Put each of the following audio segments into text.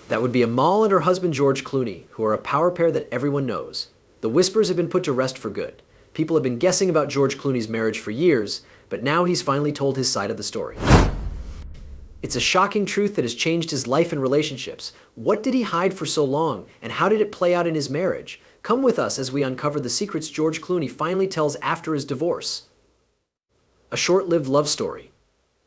That would be Amal and her husband George Clooney, who are a power pair that everyone knows. The whispers have been put to rest for good. People have been guessing about George Clooney's marriage for years, but now he's finally told his side of the story. It's a shocking truth that has changed his life and relationships. What did he hide for so long, and how did it play out in his marriage? Come with us as we uncover the secrets George Clooney finally tells after his divorce. A short-lived love story.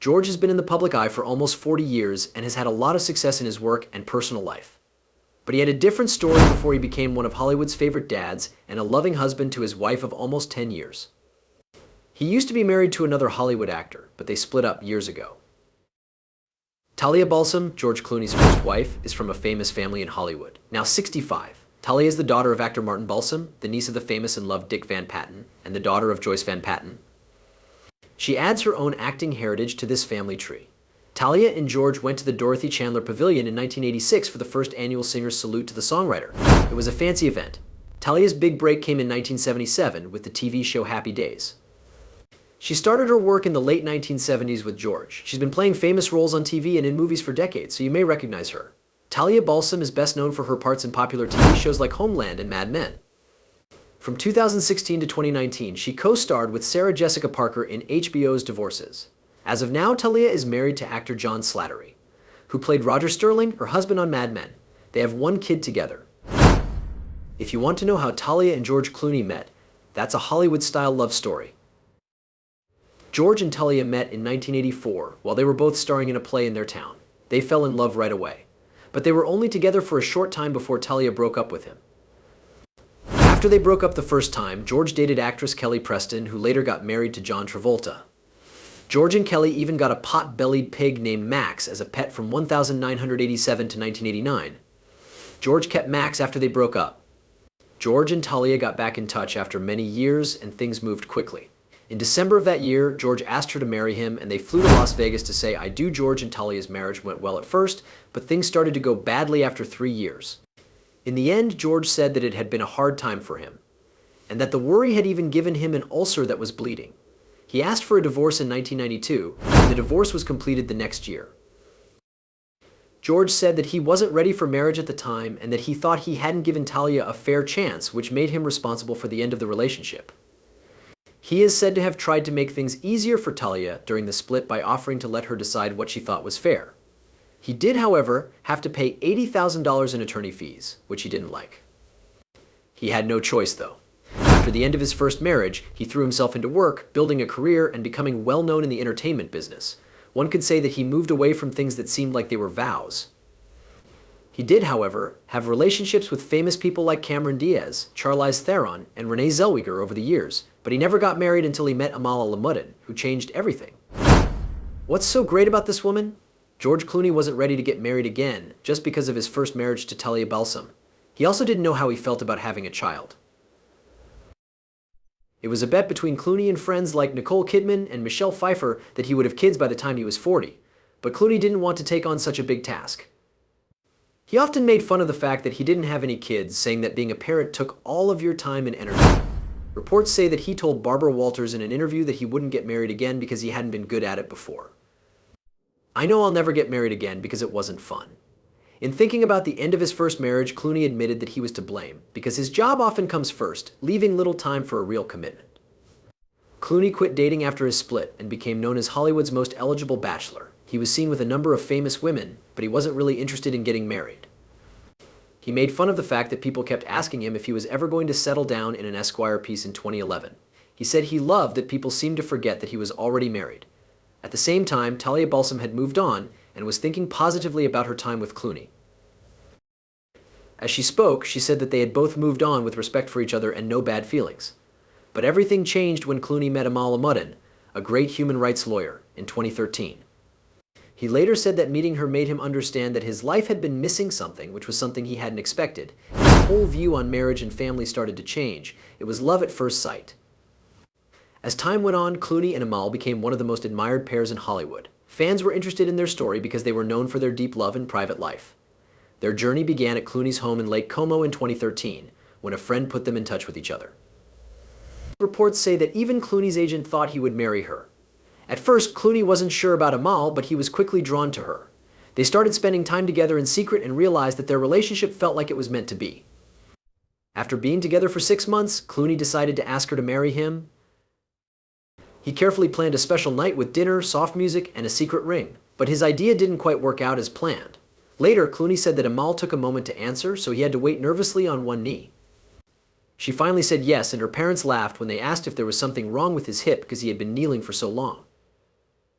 George has been in the public eye for almost 40 years and has had a lot of success in his work and personal life. But he had a different story before he became one of Hollywood's favorite dads and a loving husband to his wife of almost 10 years. He used to be married to another Hollywood actor, but they split up years ago. Talia Balsam, George Clooney's first wife, is from a famous family in Hollywood, now 65. Talia is the daughter of actor Martin Balsam, the niece of the famous and loved Dick Van Patten, and the daughter of Joyce Van Patten. She adds her own acting heritage to this family tree. Talia and George went to the Dorothy Chandler Pavilion in 1986 for the first annual Singer's Salute to the Songwriter. It was a fancy event. Talia's big break came in 1977 with the TV show Happy Days. She started her work in the late 1970s with George. She's been playing famous roles on TV and in movies for decades, so you may recognize her. Talia Balsam is best known for her parts in popular TV shows like Homeland and Mad Men. From 2016 to 2019, she co-starred with Sarah Jessica Parker in HBO's Divorces. As of now, Talia is married to actor John Slattery, who played Roger Sterling, her husband on Mad Men. They have one kid together. If you want to know how Talia and George Clooney met, that's a Hollywood-style love story. George and Talia met in 1984 while they were both starring in a play in their town. They fell in love right away, but they were only together for a short time before Talia broke up with him. After they broke up the first time, George dated actress Kelly Preston, who later got married to John Travolta. George and Kelly even got a pot-bellied pig named Max as a pet from 1987 to 1989. George kept Max after they broke up. George and Talia got back in touch after many years, and things moved quickly. In December of that year, George asked her to marry him, and they flew to Las Vegas to say I do. George and Talia's marriage went well at first, but things started to go badly after 3 years. In the end, George said that it had been a hard time for him, and that the worry had even given him an ulcer that was bleeding. He asked for a divorce in 1992, and the divorce was completed the next year. George said that he wasn't ready for marriage at the time, and that he thought he hadn't given Talia a fair chance, which made him responsible for the end of the relationship. He is said to have tried to make things easier for Talia during the split by offering to let her decide what she thought was fair. He did, however, have to pay $80,000 in attorney fees, which he didn't like. He had no choice, though. After the end of his first marriage, he threw himself into work, building a career and becoming well known in the entertainment business. One could say that he moved away from things that seemed like they were vows. He did, however, have relationships with famous people like Cameron Diaz, Charlize Theron, and Renee Zellweger over the years, but he never got married until he met Amal Alamuddin, who changed everything. What's so great about this woman? George Clooney wasn't ready to get married again, just because of his first marriage to Talia Balsam. He also didn't know how he felt about having a child. It was a bet between Clooney and friends like Nicole Kidman and Michelle Pfeiffer that he would have kids by the time he was 40, but Clooney didn't want to take on such a big task. He often made fun of the fact that he didn't have any kids, saying that being a parent took all of your time and energy. Reports say that he told Barbara Walters in an interview that he wouldn't get married again because he hadn't been good at it before. I know I'll never get married again because it wasn't fun. In thinking about the end of his first marriage, Clooney admitted that he was to blame because his job often comes first, leaving little time for a real commitment. Clooney quit dating after his split and became known as Hollywood's most eligible bachelor. He was seen with a number of famous women, but he wasn't really interested in getting married. He made fun of the fact that people kept asking him if he was ever going to settle down in an Esquire piece in 2011. He said he loved that people seemed to forget that he was already married. At the same time, Talia Balsam had moved on and was thinking positively about her time with Clooney. As she spoke, she said that they had both moved on with respect for each other and no bad feelings. But everything changed when Clooney met Amal Alamuddin, a great human rights lawyer, in 2013. He later said that meeting her made him understand that his life had been missing something, which was something he hadn't expected. His whole view on marriage and family started to change. It was love at first sight. As time went on, Clooney and Amal became one of the most admired pairs in Hollywood. Fans were interested in their story because they were known for their deep love and private life. Their journey began at Clooney's home in Lake Como in 2013, when a friend put them in touch with each other. Reports say that even Clooney's agent thought he would marry her. At first, Clooney wasn't sure about Amal, but he was quickly drawn to her. They started spending time together in secret and realized that their relationship felt like it was meant to be. After being together for 6 months, Clooney decided to ask her to marry him. He carefully planned a special night with dinner, soft music, and a secret ring, but his idea didn't quite work out as planned. Later, Clooney said that Amal took a moment to answer, so he had to wait nervously on one knee. She finally said yes, and her parents laughed when they asked if there was something wrong with his hip because he had been kneeling for so long.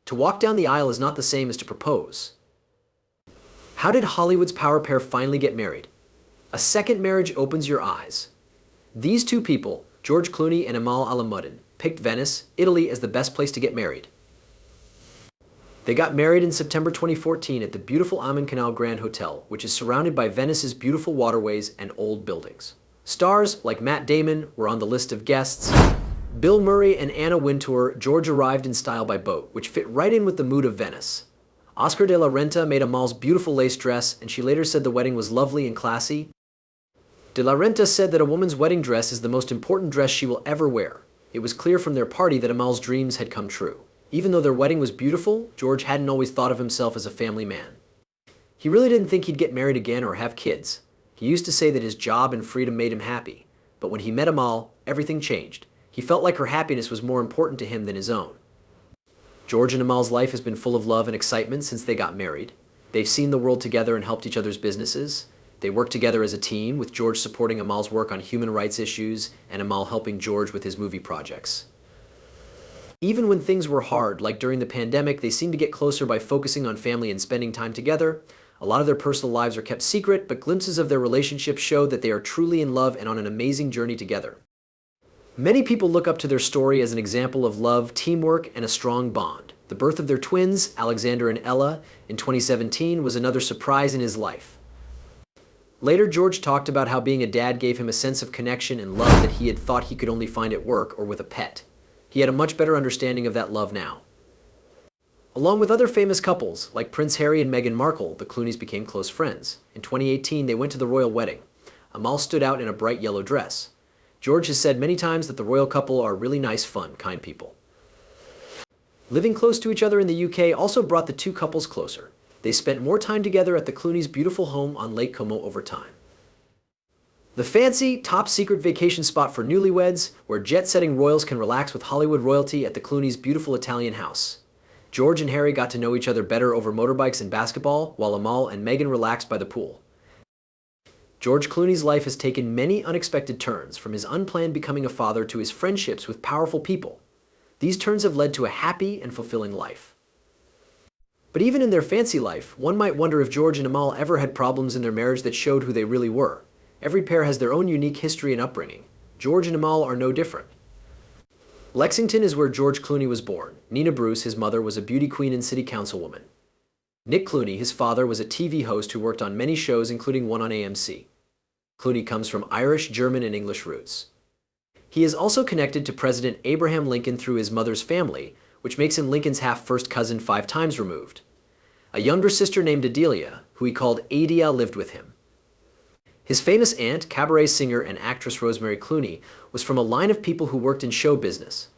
To walk down the aisle is not the same as to propose. How did Hollywood's power pair finally get married? A second marriage opens your eyes. These two people, George Clooney and Amal Alamuddin, picked Venice, Italy as the best place to get married. They got married in September 2014 at the beautiful Amal Canal Grand Hotel, which is surrounded by Venice's beautiful waterways and old buildings. Stars like Matt Damon were on the list of guests. Bill Murray and Anna Wintour. George arrived in style by boat, which fit right in with the mood of Venice. Oscar de la Renta made Amal's beautiful lace dress, and she later said the wedding was lovely and classy. De la Renta said that a woman's wedding dress is the most important dress she will ever wear. It was clear from their party that Amal's dreams had come true. Even though their wedding was beautiful, George hadn't always thought of himself as a family man. He really didn't think he'd get married again or have kids. He used to say that his job and freedom made him happy. But when he met Amal, everything changed. He felt like her happiness was more important to him than his own. George and Amal's life has been full of love and excitement since they got married. They've seen the world together and helped each other's businesses. They work together as a team, with George supporting Amal's work on human rights issues and Amal helping George with his movie projects. Even when things were hard, like during the pandemic, they seem to get closer by focusing on family and spending time together. A lot of their personal lives are kept secret, but glimpses of their relationship show that they are truly in love and on an amazing journey together. Many people look up to their story as an example of love, teamwork, and a strong bond. The birth of their twins, Alexander and Ella, in 2017 was another surprise in his life. Later, George talked about how being a dad gave him a sense of connection and love that he had thought he could only find at work or with a pet. He had a much better understanding of that love now. Along with other famous couples, like Prince Harry and Meghan Markle, the Clooneys became close friends. In 2018, they went to the royal wedding. Amal stood out in a bright yellow dress. George has said many times that the royal couple are really nice, fun, kind people. Living close to each other in the UK also brought the two couples closer. They spent more time together at the Clooneys' beautiful home on Lake Como over time. The fancy, top-secret vacation spot for newlyweds, where jet-setting royals can relax with Hollywood royalty at the Clooneys' beautiful Italian house. George and Harry got to know each other better over motorbikes and basketball, while Amal and Meghan relaxed by the pool. George Clooney's life has taken many unexpected turns, from his unplanned becoming a father to his friendships with powerful people. These turns have led to a happy and fulfilling life. But even in their fancy life, one might wonder if George and Amal ever had problems in their marriage that showed who they really were. Every pair has their own unique history and upbringing. George and Amal are no different. Lexington is where George Clooney was born. Nina Bruce, his mother, was a beauty queen and city councilwoman. Nick Clooney, his father, was a TV host who worked on many shows, including one on AMC. Clooney comes from Irish, German, and English roots. He is also connected to President Abraham Lincoln through his mother's family, which makes him Lincoln's half-first cousin 5 times removed. A younger sister named Adelia, who he called Adia, lived with him. His famous aunt, cabaret singer and actress Rosemary Clooney, was from a line of people who worked in show business.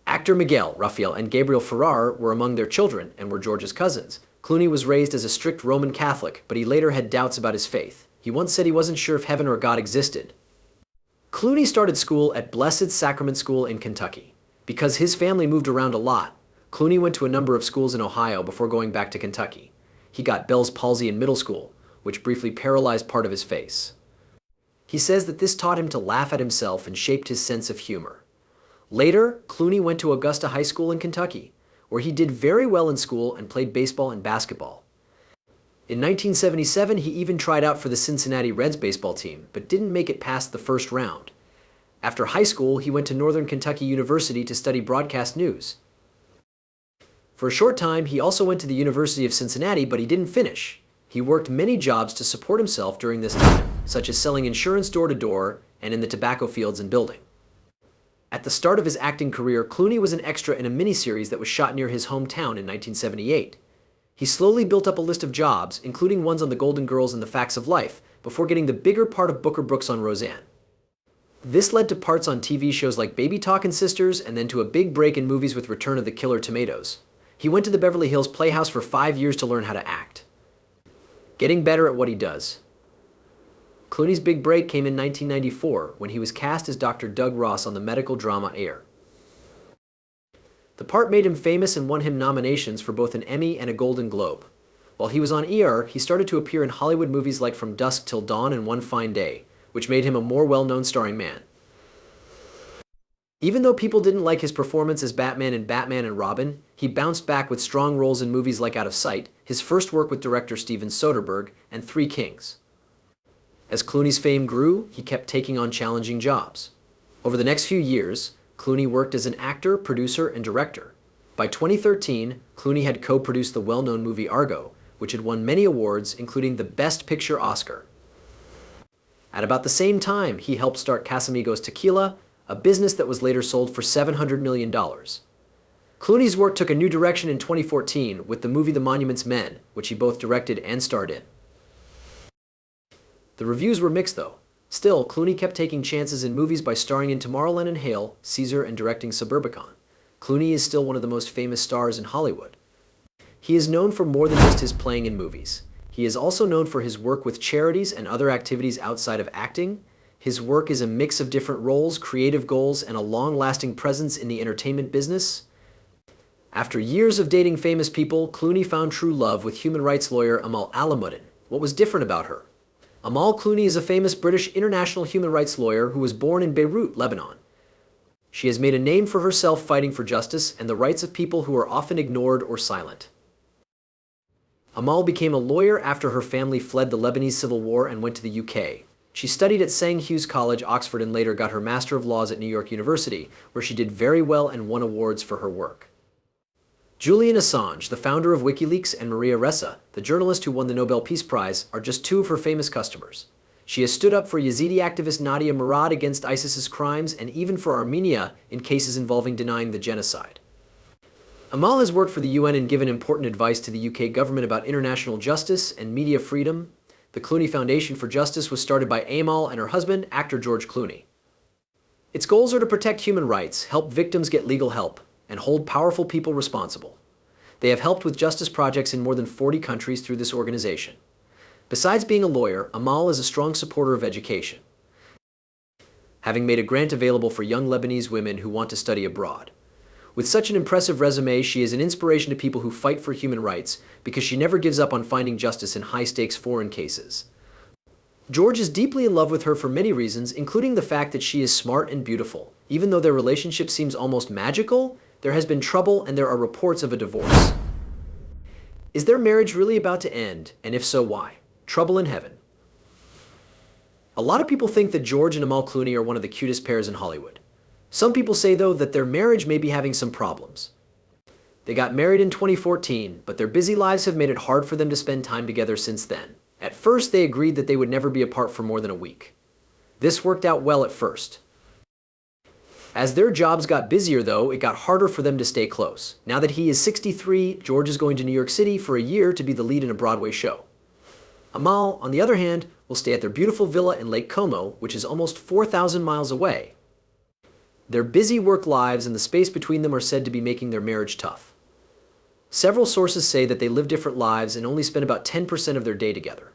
Actor Miguel, Raphael, and Gabriel Ferrar were among their children and were George's cousins. Clooney was raised as a strict Roman Catholic, but he later had doubts about his faith. He once said he wasn't sure if heaven or God existed. Clooney started school at Blessed Sacrament School in Kentucky. Because his family moved around a lot, Clooney went to a number of schools in Ohio before going back to Kentucky. He got Bell's palsy in middle school, which briefly paralyzed part of his face. He says that this taught him to laugh at himself and shaped his sense of humor. Later, Clooney went to Augusta High School in Kentucky, where he did very well in school and played baseball and basketball. In 1977, he even tried out for the Cincinnati Reds baseball team, but didn't make it past the first round. After high school, he went to Northern Kentucky University to study broadcast news. For a short time, he also went to the University of Cincinnati, but he didn't finish. He worked many jobs to support himself during this time, such as selling insurance door-to-door and in the tobacco fields and building. At the start of his acting career, Clooney was an extra in a miniseries that was shot near his hometown in 1978. He slowly built up a list of jobs, including ones on The Golden Girls and The Facts of Life, before getting the bigger part of Booker Brooks on Roseanne. This led to parts on TV shows like Baby Talkin' Sisters and then to a big break in movies with Return of the Killer Tomatoes. He went to the Beverly Hills Playhouse for 5 years to learn how to act, getting better at what he does. Clooney's big break came in 1994 when he was cast as Dr. Doug Ross on the medical drama Air. The part made him famous and won him nominations for both an Emmy and a Golden Globe. While he was on ER, he started to appear in Hollywood movies like From Dusk Till Dawn and One Fine Day, which made him a more well-known starring man. Even though people didn't like his performance as Batman in Batman and Robin, he bounced back with strong roles in movies like Out of Sight, his first work with director Steven Soderbergh, and Three Kings. As Clooney's fame grew, he kept taking on challenging jobs. Over the next few years, Clooney worked as an actor, producer, and director. By 2013, Clooney had co-produced the well-known movie Argo, which had won many awards, including the Best Picture Oscar. At about the same time, he helped start Casamigos Tequila, a business that was later sold for $700 million. Clooney's work took a new direction in 2014 with the movie The Monuments Men, which he both directed and starred in. The reviews were mixed though. Still, Clooney kept taking chances in movies by starring in Tomorrowland and Hale, Caesar, and directing Suburbicon. Clooney is still one of the most famous stars in Hollywood. He is known for more than just his playing in movies. He is also known for his work with charities and other activities outside of acting. His work is a mix of different roles, creative goals, and a long-lasting presence in the entertainment business. After years of dating famous people, Clooney found true love with human rights lawyer Amal Alamuddin. What was different about her? Amal Clooney is a famous British international human rights lawyer who was born in Beirut, Lebanon. She has made a name for herself fighting for justice and the rights of people who are often ignored or silent. Amal became a lawyer after her family fled the Lebanese Civil War and went to the UK. She studied at St. Hugh's College, Oxford, and later got her Master of Laws at New York University, where she did very well and won awards for her work. Julian Assange, the founder of WikiLeaks, and Maria Ressa, the journalist who won the Nobel Peace Prize, are just two of her famous customers. She has stood up for Yazidi activist Nadia Murad against ISIS's crimes and even for Armenia in cases involving denying the genocide. Amal has worked for the UN and given important advice to the UK government about international justice and media freedom. The Clooney Foundation for Justice was started by Amal and her husband, actor George Clooney. Its goals are to protect human rights, help victims get legal help, and hold powerful people responsible. They have helped with justice projects in more than 40 countries through this organization. Besides being a lawyer, Amal is a strong supporter of education, having made a grant available for young Lebanese women who want to study abroad. With such an impressive resume, she is an inspiration to people who fight for human rights because she never gives up on finding justice in high-stakes foreign cases. George is deeply in love with her for many reasons, including the fact that she is smart and beautiful. Even though their relationship seems almost magical, there has been trouble and there are reports of a divorce. Is their marriage really about to end, and if so, why? Trouble in heaven. A lot of people think that George and Amal Clooney are one of the cutest pairs in Hollywood. Some people say, though, that their marriage may be having some problems. They got married in 2014, but their busy lives have made it hard for them to spend time together since then. At first, they agreed that they would never be apart for more than a week. This worked out well at first. As their jobs got busier, though, it got harder for them to stay close. Now that he is 63, George is going to New York City for a year to be the lead in a Broadway show. Amal, on the other hand, will stay at their beautiful villa in Lake Como, which is almost 4,000 miles away. Their busy work lives and the space between them are said to be making their marriage tough. Several sources say that they live different lives and only spend about 10% of their day together.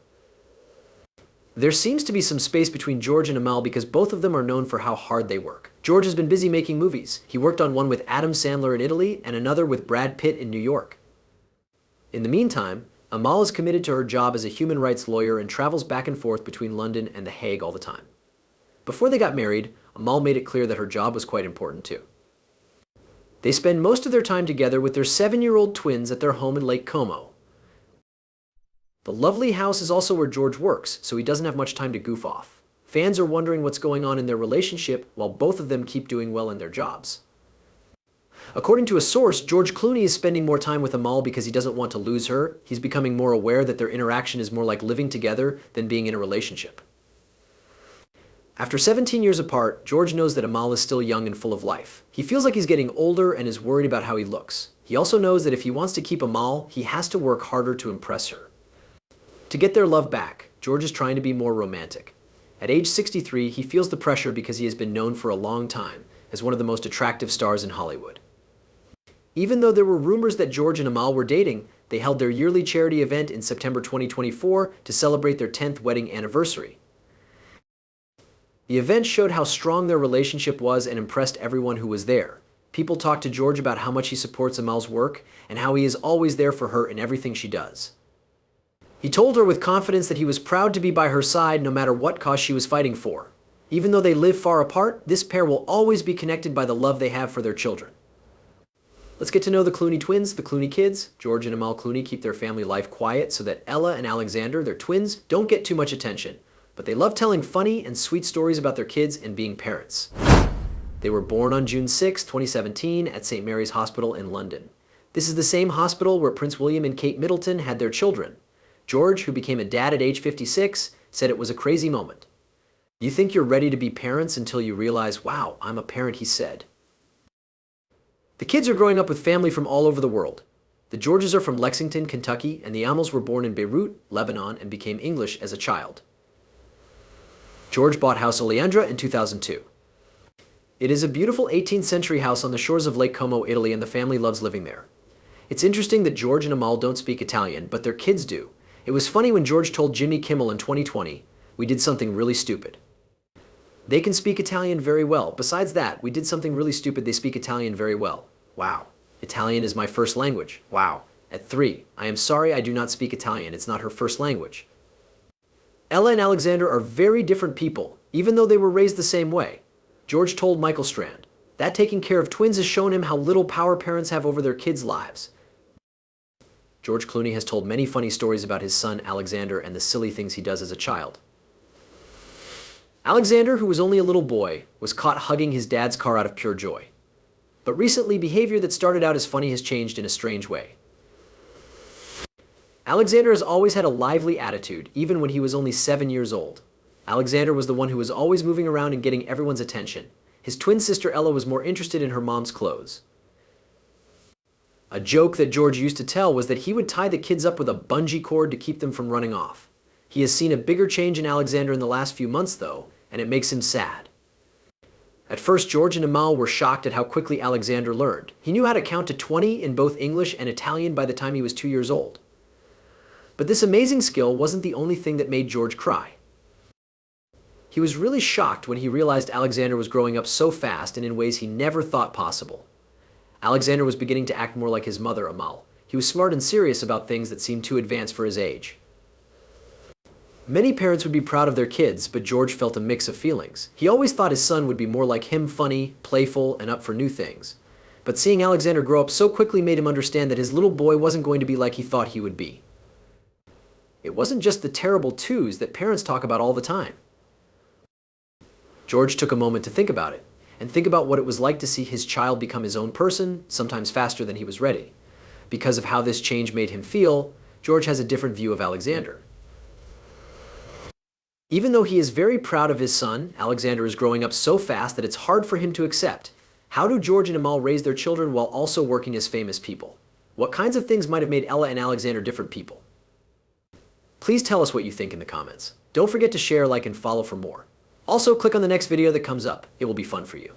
There seems to be some space between George and Amal because both of them are known for how hard they work. George has been busy making movies. He worked on one with Adam Sandler in Italy and another with Brad Pitt in New York. In the meantime, Amal is committed to her job as a human rights lawyer and travels back and forth between London and The Hague all the time. Before they got married, Amal made it clear that her job was quite important too. They spend most of their time together with their 7-year-old twins at their home in Lake Como. The lovely house is also where George works, so he doesn't have much time to goof off. Fans are wondering what's going on in their relationship while both of them keep doing well in their jobs. According to a source, George Clooney is spending more time with Amal because he doesn't want to lose her. He's becoming more aware that their interaction is more like living together than being in a relationship. After 17 years apart, George knows that Amal is still young and full of life. He feels like he's getting older and is worried about how he looks. He also knows that if he wants to keep Amal, he has to work harder to impress her. To get their love back, George is trying to be more romantic. At age 63, he feels the pressure because he has been known for a long time as one of the most attractive stars in Hollywood. Even though there were rumors that George and Amal were dating, they held their yearly charity event in September 2024 to celebrate their 10th wedding anniversary. The event showed how strong their relationship was and impressed everyone who was there. People talked to George about how much he supports Amal's work and how he is always there for her in everything she does. He told her with confidence that he was proud to be by her side no matter what cause she was fighting for. Even though they live far apart, this pair will always be connected by the love they have for their children. Let's get to know the Clooney twins, the Clooney kids. George and Amal Clooney keep their family life quiet so that Ella and Alexander, their twins, don't get too much attention. But they love telling funny and sweet stories about their kids and being parents. They were born on June 6, 2017 at St. Mary's Hospital in London. This is the same hospital where Prince William and Kate Middleton had their children. George, who became a dad at age 56, said it was a crazy moment. You think you're ready to be parents until you realize, wow, I'm a parent, he said. The kids are growing up with family from all over the world. The Georges are from Lexington, Kentucky, and the Amals were born in Beirut, Lebanon, and became English as a child. George bought House Oleandra in 2002. It is a beautiful 18th century house on the shores of Lake Como, Italy, and the family loves living there. It's interesting that George and Amal don't speak Italian, but their kids do. It was funny when George told Jimmy Kimmel in 2020, "We did something really stupid." They can speak Italian very well. Besides that, we did something really stupid. They speak Italian very well. Wow. Italian is my first language. Wow. At 3, I am sorry I do not speak Italian. It's not her first language. Ella and Alexander are very different people, even though they were raised the same way. George told Michael Strand, that taking care of twins has shown him how little power parents have over their kids' lives. George Clooney has told many funny stories about his son Alexander and the silly things he does as a child. Alexander, who was only a little boy, was caught hugging his dad's car out of pure joy. But recently, behavior that started out as funny has changed in a strange way. Alexander has always had a lively attitude, even when he was only 7 years old. Alexander was the one who was always moving around and getting everyone's attention. His twin sister Ella was more interested in her mom's clothes. A joke that George used to tell was that he would tie the kids up with a bungee cord to keep them from running off. He has seen a bigger change in Alexander in the last few months, though, and it makes him sad. At first, George and Amal were shocked at how quickly Alexander learned. He knew how to count to 20 in both English and Italian by the time he was 2 years old. But this amazing skill wasn't the only thing that made George cry. He was really shocked when he realized Alexander was growing up so fast and in ways he never thought possible. Alexander was beginning to act more like his mother, Amal. He was smart and serious about things that seemed too advanced for his age. Many parents would be proud of their kids, but George felt a mix of feelings. He always thought his son would be more like him, funny, playful, and up for new things. But seeing Alexander grow up so quickly made him understand that his little boy wasn't going to be like he thought he would be. It wasn't just the terrible twos that parents talk about all the time. George took a moment to think about it, and think about what it was like to see his child become his own person, sometimes faster than he was ready. Because of how this change made him feel, George has a different view of Alexander. Even though he is very proud of his son, Alexander is growing up so fast that it's hard for him to accept. How do George and Amal raise their children while also working as famous people? What kinds of things might have made Ella and Alexander different people? Please tell us what you think in the comments. Don't forget to share, like, and follow for more. Also, click on the next video that comes up. It will be fun for you.